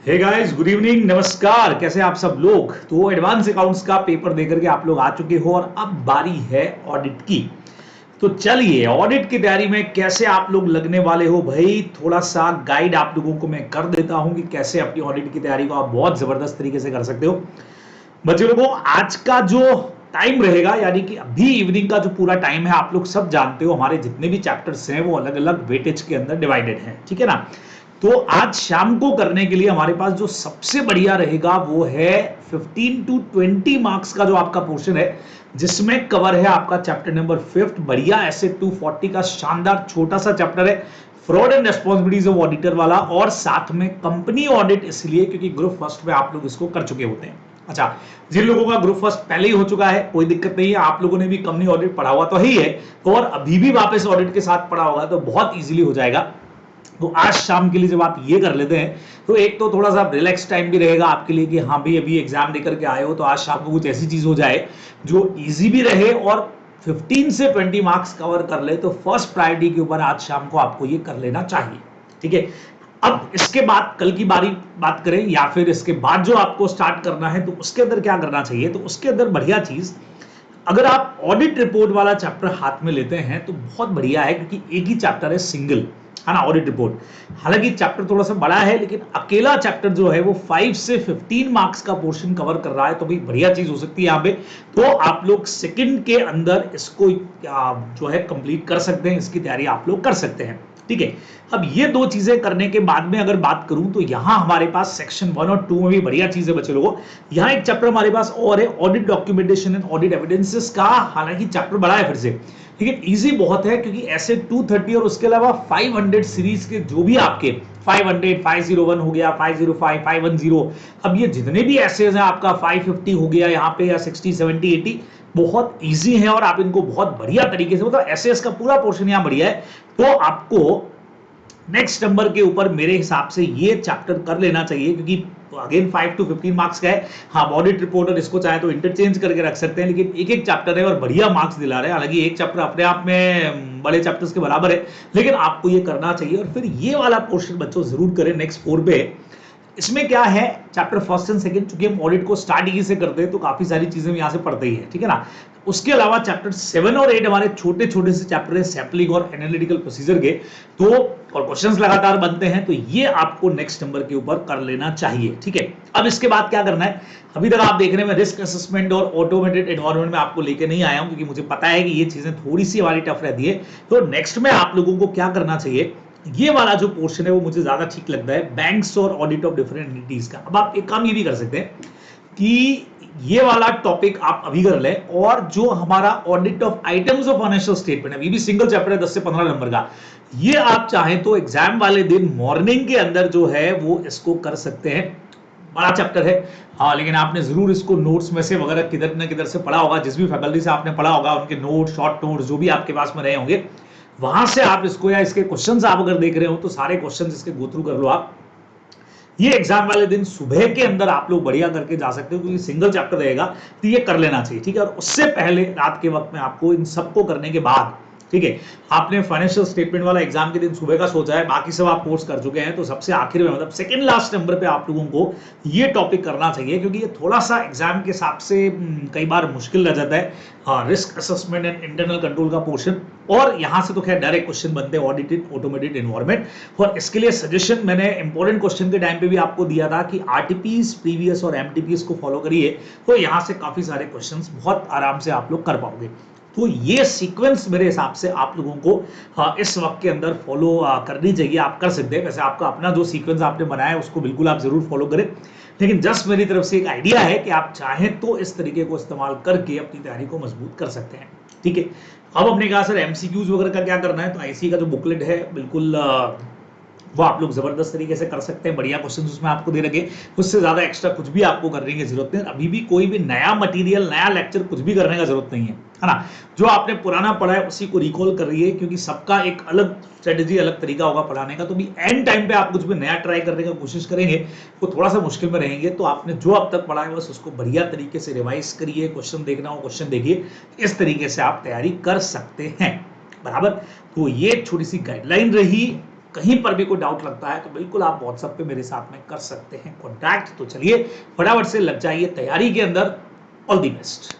Hey guys, good evening, नमस्कार। कैसे आप सब लोग? तो एडवांस अकाउंट्स का पेपर देकर के आप लोग आ चुके हो और अब बारी है ऑडिट की। तो चलिए, ऑडिट की तैयारी में कैसे आप लोग लगने वाले हो भाई, थोड़ा सा गाइड आप लोगों को मैं कर देता हूं कि कैसे अपनी ऑडिट की तैयारी को आप बहुत जबरदस्त तरीके से कर सकते हो। बच्चे लोगों, आज का जो टाइम रहेगा, यानी कि अभी इवनिंग का जो पूरा टाइम है, आप लोग सब जानते हो हमारे जितने भी चैप्टर्स हैं वो अलग अलग वेटेज के अंदर डिवाइडेड हैं, ठीक है ना। तो आज शाम को करने के लिए हमारे पास जो सबसे बढ़िया रहेगा वो है 15 टू 20 मार्क्स का जो आपका पोर्शन है, जिसमें कवर है आपका चैप्टर नंबर 5 बढ़िया ऐसे 240 का शानदार छोटा सा चैप्टर है, fraud and responsibilities of auditor वाला, और साथ में कंपनी ऑडिट, इसलिए क्योंकि ग्रुप फर्स्ट में आप लोग इसको कर चुके होते हैं। अच्छा, जिन लोगों का ग्रुप फर्स्ट पहले ही हो चुका है कोई दिक्कत नहीं है, आप लोगों ने भी कंपनी ऑडिट पढ़ा हुआ तो ही है, तो और अभी भी वापस ऑडिट के साथ पढ़ा होगा तो बहुत इजीली हो जाएगा। तो आज शाम के लिए जब आप ये कर लेते हैं तो एक तो थोड़ा सा रिलैक्स टाइम भी रहेगा आपके लिए कि हाँ भाई अभी एग्जाम देकर के आए हो, तो आज शाम को कुछ ऐसी चीज हो जाए जो इजी भी रहे और 15 से 20 मार्क्स कवर कर ले, तो फर्स्ट प्रायोरिटी के ऊपर आज शाम को आपको ये कर लेना चाहिए, ठीक है। अब इसके बाद कल की बारी बात करें या फिर इसके बाद जो आपको स्टार्ट करना है तो उसके अंदर क्या करना चाहिए, तो उसके अंदर बढ़िया चीज, अगर आप ऑडिट रिपोर्ट वाला चैप्टर हाथ में लेते हैं तो बहुत बढ़िया है, क्योंकि एक ही चैप्टर है, सिंगल है ना, ऑडिट रिपोर्ट। हालांकि चैप्टर थोड़ा सा बड़ा है लेकिन अकेला चैप्टर जो है वो 5 से 15 मार्क्स का पोर्शन कवर कर रहा है, तो भाई बढ़िया चीज हो सकती है यहाँ पे। तो आप लोग सेकंड के अंदर इसको जो है कंप्लीट कर सकते हैं, इसकी तैयारी आप लोग कर सकते हैं, ठीक है। अब ये दो चीजें करने के बाद में अगर बात करूं तो यहां हमारे पास सेक्शन 1 और 2 में भी बढ़िया चीज है बच्चे लोगों। यहां एक चैप्टर हमारे पास और है, audit documentation and audit evidences का। हालांकि चैप्टर बड़ा है फिर से, लेकिन इजी बहुत है, क्योंकि ऐसे 230 और उसके अलावा 500 सीरीज के जो भी आपके 500, 501 हो गया, 505, 510, अब ये जितने भी एसेज हैं आपका 550 हो गया यहाँ पे, या 60, 70, 80 बहुत इजी है और आप इनको बहुत बढ़िया तरीके से, मतलब एसेज का पूरा पोर्शन यहाँ बढ़िया है। तो आपको नेक्स्ट नंबर के ऊपर मेरे हिसाब से ये चैप्टर कर लेना चाहिए, क्योंकि अगेन 5 टू 15 मार्क्स का है। हाँ, ऑडिट रिपोर्ट और इसको चाहे तो इंटरचेंज करके रख सकते हैं, लेकिन एक एक चैप्टर है और बढ़िया मार्क्स दिला रहे हैं। हालांकि एक चैप्टर अपने आप में बड़े चैप्टर्स के बराबर है, लेकिन आपको ये करना चाहिए। और फिर ये वाला पोर्शन बच्चों जरूर करें नेक्स्ट 4 पे। इसमें क्या है, चैप्टर फर्स्ट एंड सेकंड, चूंकि हम ऑडिट को स्टार्ट ही से करते हैं तो काफी सारी चीजें यहां से पढ़ते ही है, ठीक है ना। उसके अलावा चैप्टर 7 और 8 हमारे छोटे छोटे से चैप्टर है, सैम्पलिंग और एनालिटिकल प्रोसीजर के, तो और क्वेश्चंस लगातार बनते हैं, तो ये आपको नेक्स्ट नंबर के ऊपर कर लेना चाहिए, ठीक है। अब इसके बाद क्या करना है, अभी तक आप देख रहे हैं मैं रिस्क असेसमेंट और ऑटोमेटेड एनवायरनमेंट में आपको लेके नहीं आया हूं, क्योंकि मुझे पता है कि ये चीजें थोड़ी सी हमारी टफ रहती है। तो नेक्स्ट में आप लोगों को क्या करना चाहिए, ये वाला जो पोर्शन है वो मुझे ज्यादा ठीक लगता है, बैंक्स और ऑडिट ऑफ डिफरेंट एंटिटीज का। अब आप एक काम ये भी कर सकते हैं कि ये वाला टॉपिक आप अभी कर लें, और जो हमारा audit of items of financial statement है, ये भी सिंगल चैप्टर है 10 से 15 नंबर का, ये आप चाहें तो एग्जाम वाले दिन मॉर्निंग के अंदर जो है वो इसको कर सकते हैं। बड़ा चैप्टर है हाँ, लेकिन आपने जरूर इसको नोट्स में से वगैरह किधर न किधर से पढ़ा होगा, जिस भी फैकल्टी से आपने पढ़ा होगा उनके नोट, शॉर्ट नोट्स जो भी आपके पास में रहे होंगे, वहां से आप इसको, या इसके क्वेश्चंस आप अगर देख रहे हो तो सारे क्वेश्चंस इसके गो थ्रू कर लो आप। ये एग्जाम वाले दिन सुबह के अंदर आप लोग बढ़िया करके जा सकते हो, क्योंकि सिंगल चैप्टर रहेगा, तो ये कर लेना चाहिए, ठीक है। और उससे पहले रात के वक्त में आपको इन सबको करने के बाद, ठीक है, आपने फाइनेंशियल स्टेटमेंट वाला एग्जाम के दिन सुबह का सोचा है, बाकी सब आप कोर्स कर चुके हैं, तो सबसे आखिर में, मतलब सेकंड लास्ट नंबर पे आप लोगों को ये टॉपिक करना चाहिए, क्योंकि ये थोड़ा सा एग्जाम के हिसाब से कई बार मुश्किल रह जाता है, risk assessment and internal control का पोर्शन। और यहां से तो खैर डायरेक्ट क्वेश्चन बनते हैं, ऑडिटेड ऑटोमेटेड एनवायरनमेंट। और इसके लिए सजेशन मैंने इंपॉर्टेंट क्वेश्चन के टाइम पे भी आपको दिया था कि आरटीपीस प्रीवियस और एमटीपीस को फॉलो करिए, तो यहां से काफी सारे क्वेश्चंस बहुत आराम से आप लोग कर पाओगे। तो ये सीक्वेंस मेरे हिसाब से आप लोगों को इस वक्त के अंदर फॉलो करनी चाहिए, आप कर सकते हैं। वैसे आपका अपना जो सीक्वेंस आपने बनाया है उसको बिल्कुल आप जरूर फॉलो करें, लेकिन जस्ट मेरी तरफ से एक आइडिया है कि आप चाहें तो इस तरीके को इस्तेमाल करके अपनी तैयारी को मजबूत कर सकते हैं, ठीक है। अब हमने कहा सर एमसीक्यूज वगैरह का क्या करना है, तो आईसी का जो बुकलेट है बिल्कुल वो आप लोग जबरदस्त तरीके से कर सकते हैं, बढ़िया क्वेश्चन उसमें आपको दे रखे, उससे ज्यादा एक्स्ट्रा कुछ भी आपको करने की जरूरत नहीं। अभी भी कोई भी नया मटेरियल, नया लेक्चर कुछ भी करने का जरूरत नहीं है ना। जो आपने पुराना पढ़ा है उसी को रिकॉल कर रही है, क्योंकि सबका एक अलग स्ट्रेटेजी, अलग तरीका होगा पढ़ाने का। तो भी एंड टाइम पे आप कुछ भी नया ट्राई करने का कोशिश करेंगे तो थोड़ा सा मुश्किल में रहेंगे। तो आपने जो अब तक पढ़ा है बस उसको बढ़िया तरीके से रिवाइज करिए, क्वेश्चन देखना हो क्वेश्चन देखिए, इस तरीके से आप तैयारी कर सकते हैं, बराबर। तो ये छोटी सी गाइडलाइन रही कहीं पर भी कोई डाउट लगता है तो बिल्कुल आप व्हाट्सएप पे मेरे साथ में कर सकते हैं कॉन्टैक्ट। तो चलिए फटाफट से लग जाइए तैयारी के अंदर। All the best.